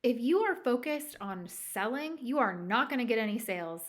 If you are focused on selling, you are not going to get any sales.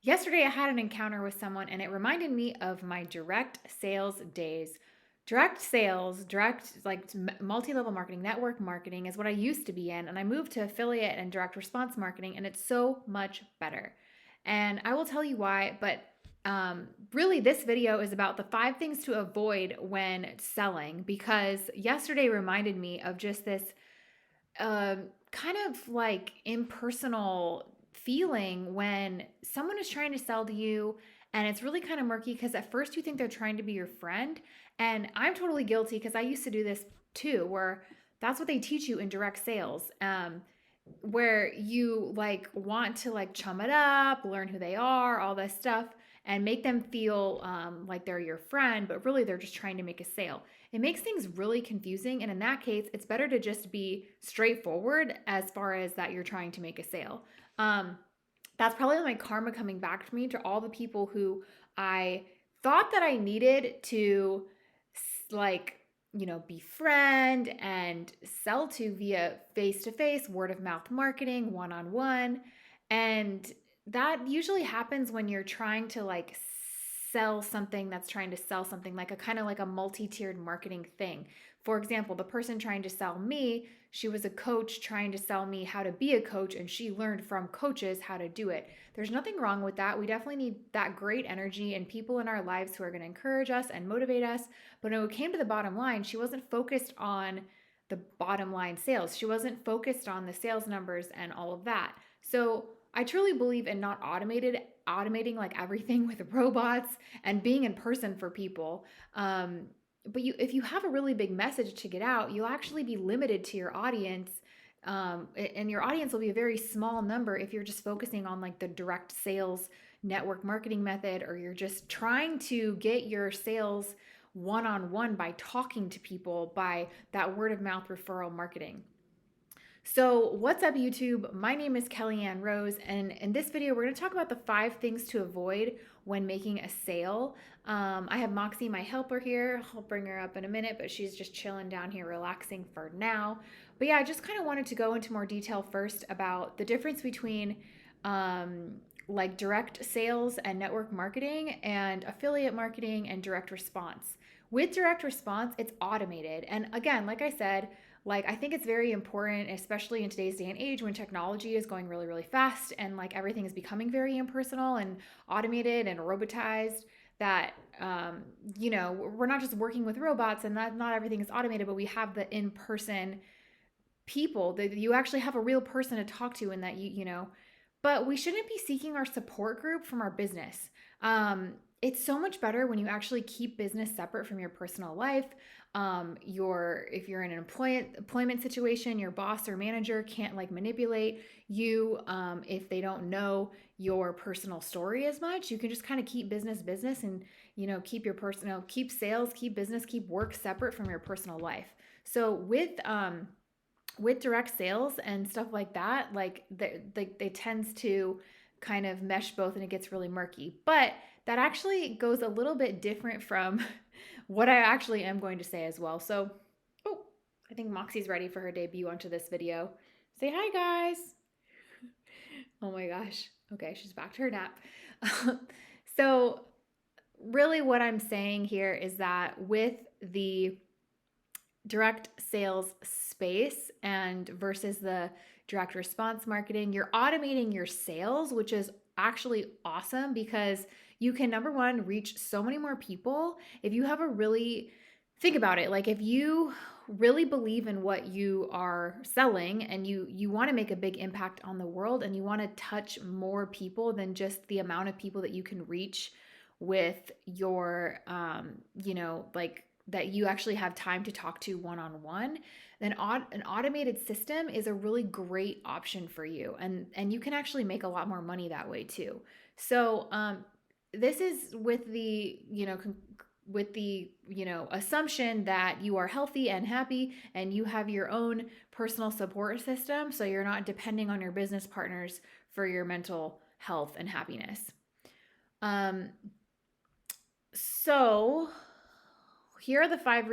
Yesterday, I had an encounter with someone and it reminded me of my direct sales days. Direct sales, direct, like multi level marketing, network marketing is what I used to be in. And I moved to affiliate and direct response marketing, and it's so much better. And I will tell you why, but really, this video is about the 5 things to avoid when selling, because yesterday reminded me of just this kind of like impersonal feeling when someone is trying to sell to you, and it's really kind of murky because at first you think they're trying to be your friend. And I'm totally guilty because I used to do this too, where that's what they teach you in direct sales. Where you like want to like chum it up, learn who they are, all this stuff, and make them feel like they're your friend, but really they're just trying to make a sale. It makes things really confusing. And in that case, it's better to just be straightforward as far as that you're trying to make a sale. Um, that's probably my karma coming back to me, to all the people who I thought that I needed to like befriend and sell to via face to face, word of mouth marketing, one on one. And that usually happens when you're trying to like sell something that's trying to sell something, like a kind of like a multi-tiered marketing thing. For example, the person trying to sell me, she was a coach trying to sell me how to be a coach, and she learned from coaches how to do it. There's nothing wrong with that. We definitely need that great energy and people in our lives who are going to encourage us and motivate us. But when it came to the bottom line, she wasn't focused on the bottom line sales. She wasn't focused on the sales numbers and all of that. So I truly believe in not automating like everything with robots and being in person for people. But if you have a really big message to get out, you'll actually be limited to your audience. And your audience will be a very small number if you're just focusing on like the direct sales network marketing method, or you're just trying to get your sales one on one by talking to people, by that word of mouth referral marketing. So, what's up, YouTube? My name is Kellyann Rose, and in this video, we're going to talk about the 5 things to avoid when making a sale. I have Moxie, my helper, here. I'll bring her up in a minute, but she's just chilling down here, relaxing for now. But yeah, I just kind of wanted to go into more detail first about the difference between like direct sales and network marketing, and affiliate marketing and direct response. With direct response, it's automated. And again, like I said, like I think it's very important, especially in today's day and age when technology is going really, really fast and like everything is becoming very impersonal and automated and robotized, that we're not just working with robots, and that not everything is automated, but we have the in-person people that you actually have a real person to talk to, and that but we shouldn't be seeking our support group from our business. It's so much better when you actually keep business separate from your personal life. If you're in an employment situation, your boss or manager can't like manipulate you. If they don't know your personal story as much, you can just kind of keep business, and keep your personal, keep sales, keep business, keep work separate from your personal life. So with direct sales and stuff like that, like they tends to kind of mesh both, and it gets really murky. But that actually goes a little bit different from what I actually am going to say as well. So, oh, I think Moxie's ready for her debut onto this video. Say hi, guys. Oh my gosh. Okay, she's back to her nap. So, really, what I'm saying here is that with the direct sales space and versus the direct response marketing, you're automating your sales, which is actually awesome because you can, number one, reach so many more people. If you have a really, think about it, like if you really believe in what you are selling, and you want to make a big impact on the world, and you want to touch more people than just the amount of people that you can reach with your like that you actually have time to talk to one on one, then an automated system is a really great option for you, and you can actually make a lot more money that way too. So this is with the assumption that you are healthy and happy, and you have your own personal support system, so you're not depending on your business partners for your mental health and happiness. So here are the 5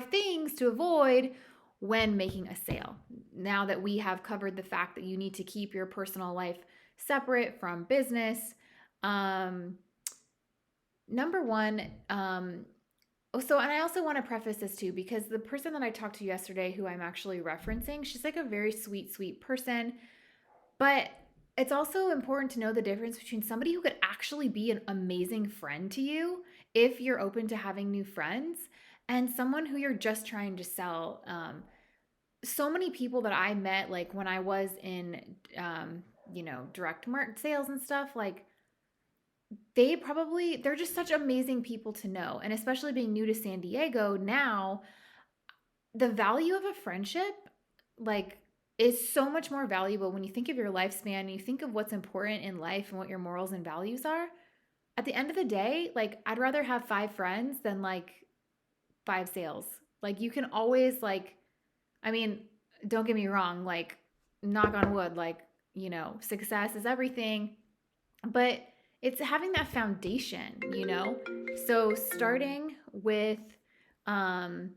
things to avoid when making a sale. now that we have covered the fact that you need to keep your personal life separate from business. Um, Number one, and I also want to preface this too, because the person that I talked to yesterday, who I'm actually referencing, she's like a very sweet, sweet person. But it's also important to know the difference between somebody who could actually be an amazing friend to you if you're open to having new friends, and someone who you're just trying to sell. So many people that I met, like when I was in, direct sales and stuff, like they're just such amazing people to know. And especially being new to San Diego now, the value of a friendship, like, is so much more valuable when you think of your lifespan and you think of what's important in life and what your morals and values are. At the end of the day, like, I'd rather have 5 friends than like 5 sales. Like, you can always, like, I mean, don't get me wrong, like, knock on wood, like, success is everything, but it's having that foundation. So starting with, um,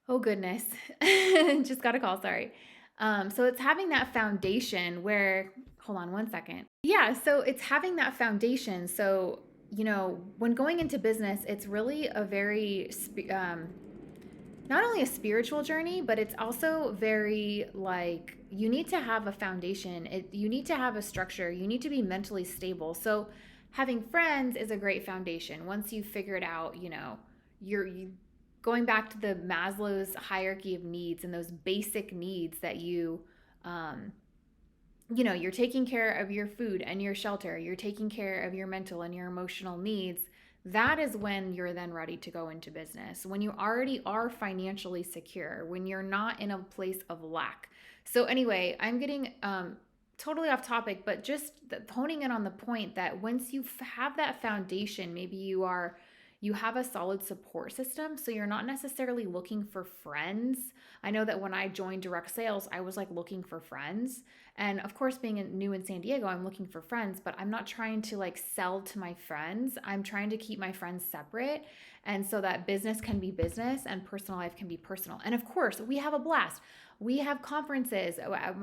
oh goodness, just got a call, sorry. So it's having that foundation where, hold on one second. Yeah, so it's having that foundation. So, when going into business, it's really a very, not only a spiritual journey, but it's also very, like, you need to have a foundation. You need to have a structure. You need to be mentally stable. So having friends is a great foundation. Once you figure it out, you're going back to the Maslow's hierarchy of needs and those basic needs that um, you're taking care of your food and your shelter, you're taking care of your mental and your emotional needs. That is when you're then ready to go into business, when you already are financially secure, when you're not in a place of lack. So, anyway, I'm getting totally off topic, but just honing in on the point that once you have that foundation, maybe you have a solid support system. So you're not necessarily looking for friends. I know that when I joined direct sales, I was like looking for friends. And of course, being new in San Diego, I'm looking for friends, but I'm not trying to like sell to my friends. I'm trying to keep my friends separate. And so that business can be business and personal life can be personal. And of course, we have a blast. We have conferences at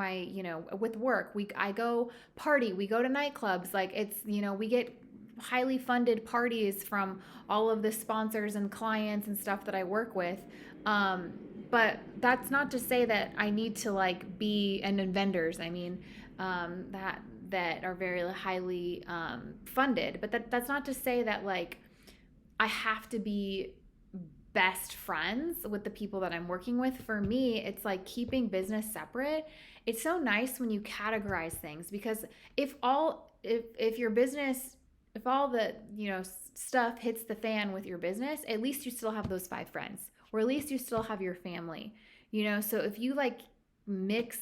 with work. I go party, we go to nightclubs. Like, it's, we get highly funded parties from all of the sponsors and clients and stuff that I work with. Um, but that's not to say that I need to like be, and then vendors, I mean, that are very highly funded. But that's not to say that like I have to be best friends with the people that I'm working with. For me, it's like keeping business separate. It's so nice when you categorize things, because if your business, if all the, stuff hits the fan with your business, at least you still have those 5 friends, or at least you still have your family. So if you like mix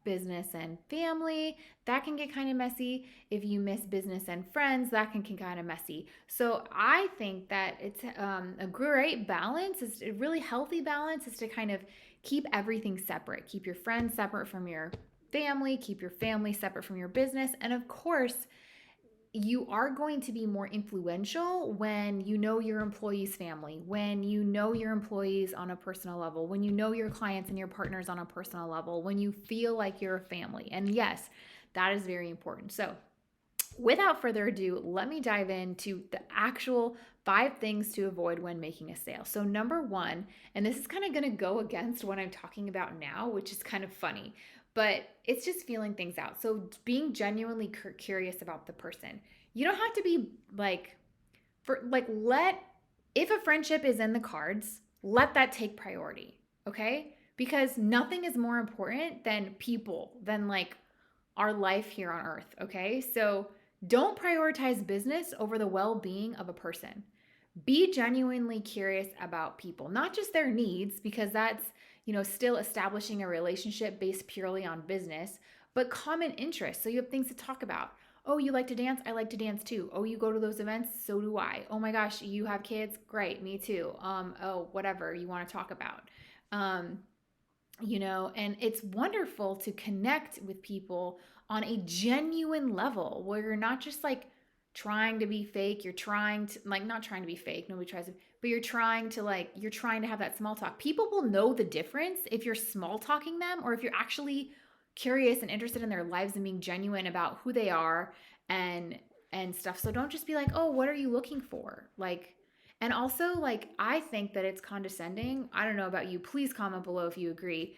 business and family, that can get kind of messy. If you miss business and friends, that can get kind of messy. So I think that it's a great balance, is a really healthy balance, is to kind of keep everything separate. Keep your friends separate from your family, keep your family separate from your business. And of course, you are going to be more influential when you know your employees' family, when you know your employees on a personal level, when you know your clients and your partners on a personal level, when you feel like you're a family. And yes, that is very important. So, without further ado, let me dive into the actual 5 things to avoid when making a sale. So, number one, and this is kind of going to go against what I'm talking about now, which is kind of funny, but it's just feeling things out. So being genuinely curious about the person. You don't have to be like, if a friendship is in the cards, let that take priority, okay? Because nothing is more important than people, than like our life here on earth, okay? So don't prioritize business over the well-being of a person. Be genuinely curious about people, not just their needs, because that's, still establishing a relationship based purely on business, but common interests. So you have things to talk about. Oh, you like to dance? I like to dance too. Oh, you go to those events? So do I. Oh my gosh, you have kids? Great, me too. Oh, whatever you want to talk about. And it's wonderful to connect with people on a genuine level where you're not just like trying to be fake. You're trying to, like, not trying to be fake. Nobody tries to, but you're trying to have that small talk. People will know the difference if you're small talking them or if you're actually curious and interested in their lives and being genuine about who they are and stuff. So don't just be like, "Oh, what are you looking for?" Like, and also like I think that it's condescending. I don't know about you. Please comment below if you agree.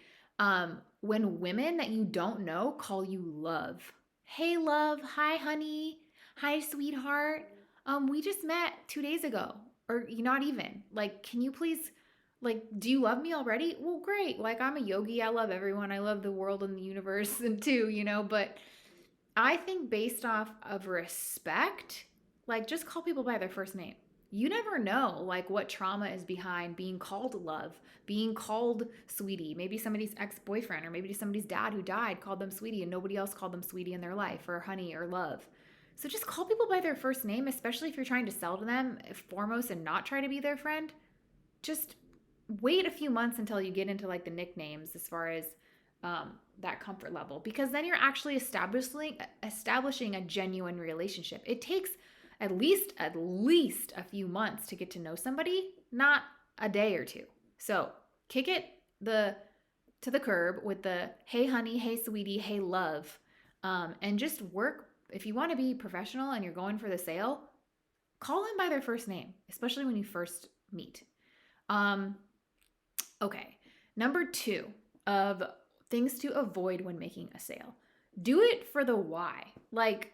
When women that you don't know call you love. Hey love, hi honey, hi sweetheart. We just met 2 days ago. Or not even. Like, can you please, like, do you love me already? Well, great. Like, I'm a yogi. I love everyone. I love the world and the universe and too, but I think based off of respect, like, just call people by their first name. You never know, like, what trauma is behind being called love, being called sweetie. Maybe somebody's ex boyfriend or maybe somebody's dad who died called them sweetie and nobody else called them sweetie in their life or honey or love. So just call people by their first name, especially if you're trying to sell to them foremost and not try to be their friend. Just wait a few months until you get into like the nicknames as far as that comfort level, because then you're actually establishing a genuine relationship. It takes at least a few months to get to know somebody, not a day or two. So kick it to the curb with the hey honey, hey sweetie, hey love, and just work. If you want to be professional and you're going for the sale, call them by their first name, especially when you first meet. Okay, number 2 of things to avoid when making a sale. Do it for the why. Like,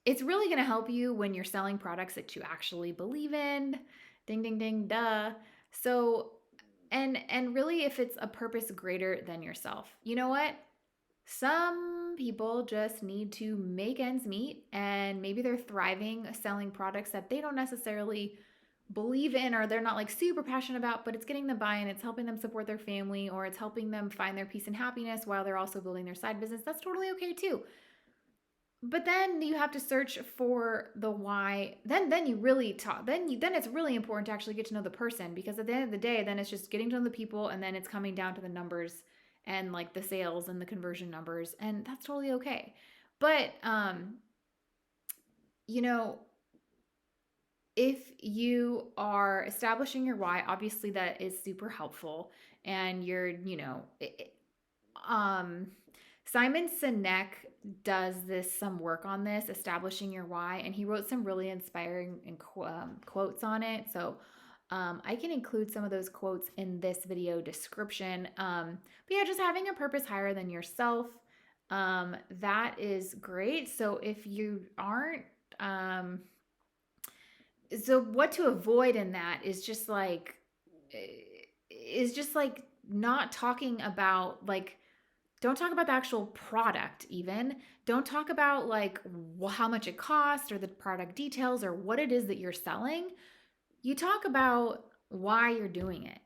it's really going to help you when you're selling products that you actually believe in. Ding, ding, ding, duh. So, and really if it's a purpose greater than yourself. You know what? Some people just need to make ends meet and maybe they're thriving selling products that they don't necessarily believe in or they're not like super passionate about, but it's getting them buy-in, it's helping them support their family, or it's helping them find their peace and happiness while they're also building their side business. That's totally okay too. But then you have to search for the why. Then you really talk. Then it's really important to actually get to know the person, because at the end of the day, then it's just getting to know the people, and then it's coming down to the numbers and like the sales and the conversion numbers, and that's totally okay. But you know, if you are establishing your why, obviously that is super helpful, and you're, um, Simon Sinek does some work on this, establishing your why, and he wrote some really inspiring quotes on it. So I can include some of those quotes in this video description. But yeah, just having a purpose higher than yourself, that is great. So if you aren't, so what to avoid in that is just like not talking about like, don't talk about the actual product even. Don't talk about like how much it costs or the product details or what it is that you're selling. You talk about why you're doing it.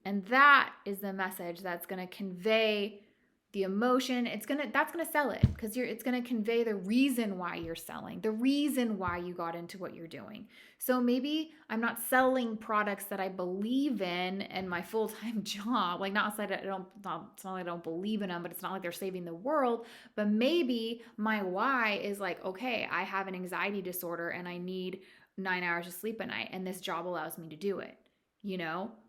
And that is the message that's going to convey the emotion. That's going to sell it, because it's going to convey the reason why you're selling, the reason why you got into what you're doing. So maybe I'm not selling products that I believe in my full-time job. Like, not that it's not like I don't believe in them, but it's not like they're saving the world. But maybe my why is like, okay, I have an anxiety disorder and I need 9 hours of sleep a night, and this job allows me to do it,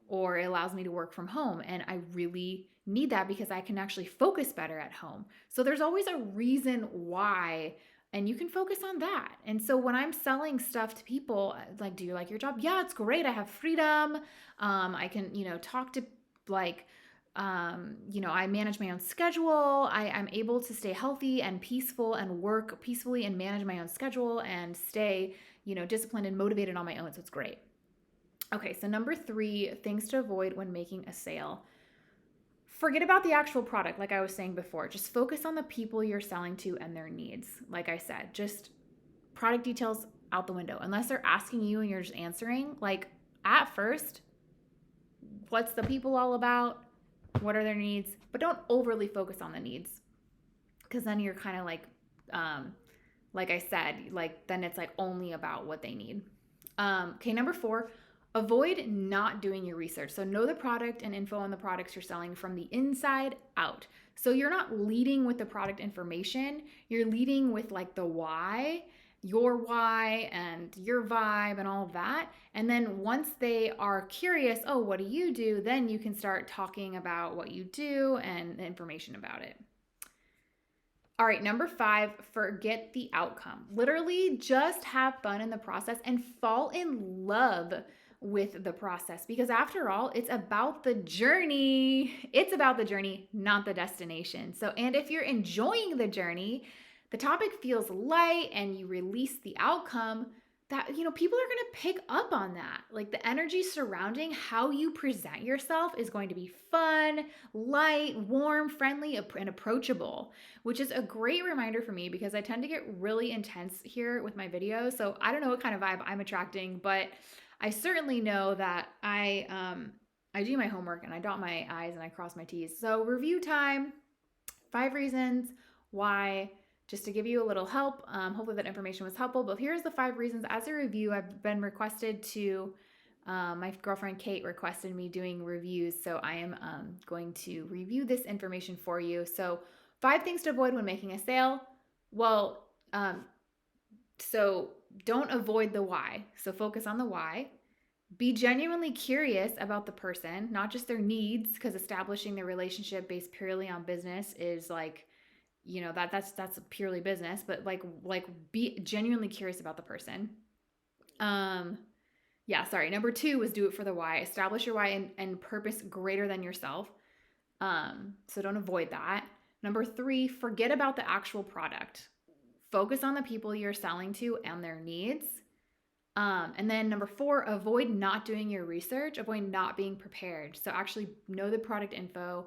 or it allows me to work from home, and I really need that because I can actually focus better at home. So there's always a reason why, and you can focus on that. And so when I'm selling stuff to people, like, do you like your job? Yeah, it's great. I have freedom. I can, talk to like, I manage my own schedule. I'm able to stay healthy and peaceful and work peacefully and manage my own schedule and stay, disciplined and motivated on my own. So it's great. Okay, so number 3, things to avoid when making a sale. Forget about the actual product, like I was saying before. Just focus on the people you're selling to and their needs. Like I said, just product details out the window. Unless they're asking you and you're just answering, like at first, what's the people all about? What are their needs? But don't overly focus on the needs, because then you're kind of like I said, like then it's like only about what they need. Okay, number 4, avoid not doing your research. So know the product and info on the products you're selling from the inside out. So you're not leading with the product information, you're leading with like the why your why and your vibe and all of that. And then once they are curious, oh, what do you do? Then you can start talking about what you do and the information about it. All right, number 5, forget the outcome. Literally just have fun in the process and fall in love with the process, because after all, it's about the journey. It's about the journey, not the destination. So, and if you're enjoying the journey, the topic feels light and you release the outcome, that people are going to pick up on that. Like the energy surrounding how you present yourself is going to be fun, light, warm, friendly, and approachable, which is a great reminder for me because I tend to get really intense here with my videos. So I don't know what kind of vibe I'm attracting, but I certainly know that I do my homework and I dot my I's and I cross my T's. So review time, 5 reasons why, just to give you a little help. Hopefully that information was helpful, but here's the 5 reasons. As a review, I've been requested to, my girlfriend Kate requested me doing reviews, so I am going to review this information for you. So 5 things to avoid when making a sale. Well, so don't avoid the why. So focus on the why. Be genuinely curious about the person, not just their needs, because establishing the relationship based purely on business is like, that's purely business, but like be genuinely curious about the person. Number 2 was do it for the why. Establish your why and purpose greater than yourself. So don't avoid that. Number 3, forget about the actual product. Focus on the people you're selling to and their needs. And then number 4, avoid not doing your research, avoid not being prepared. So actually know the product info,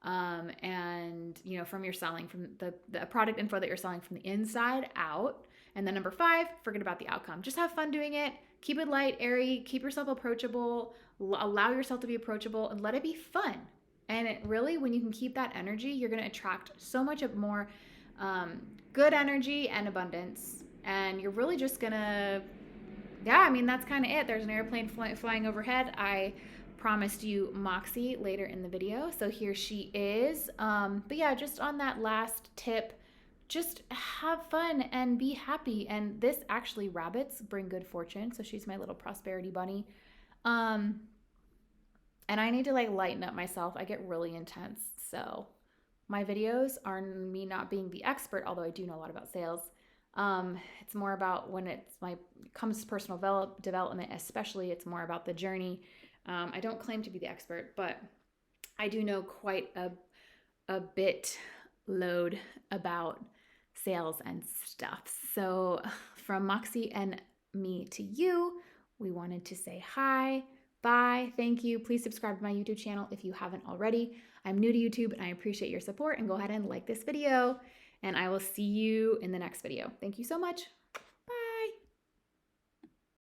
and from your selling, from the product info that you're selling from the inside out. And then number 5, forget about the outcome. Just have fun doing it. Keep it light, airy, keep yourself approachable, allow yourself to be approachable, and let it be fun. And it really, when you can keep that energy, you're going to attract so much more good energy and abundance. And you're really just going to, that's kind of it. There's an airplane flying overhead. I promised you Moxie later in the video, so here she is. But yeah, just on that last tip, just have fun and be happy. And this actually, rabbits bring good fortune, so she's my little prosperity bunny. And I need to lighten up myself. I get really intense, so my videos are me not being the expert, although I do know a lot about sales. It's more about when comes to personal development, especially, it's more about the journey. I don't claim to be the expert, but I do know quite a bit load about sales and stuff. So from Moxie and me to you, we wanted to say hi, bye, thank you. Please subscribe to my YouTube channel if you haven't already. I'm new to YouTube and I appreciate your support, and go ahead and like this video, and I will see you in the next video. Thank you so much.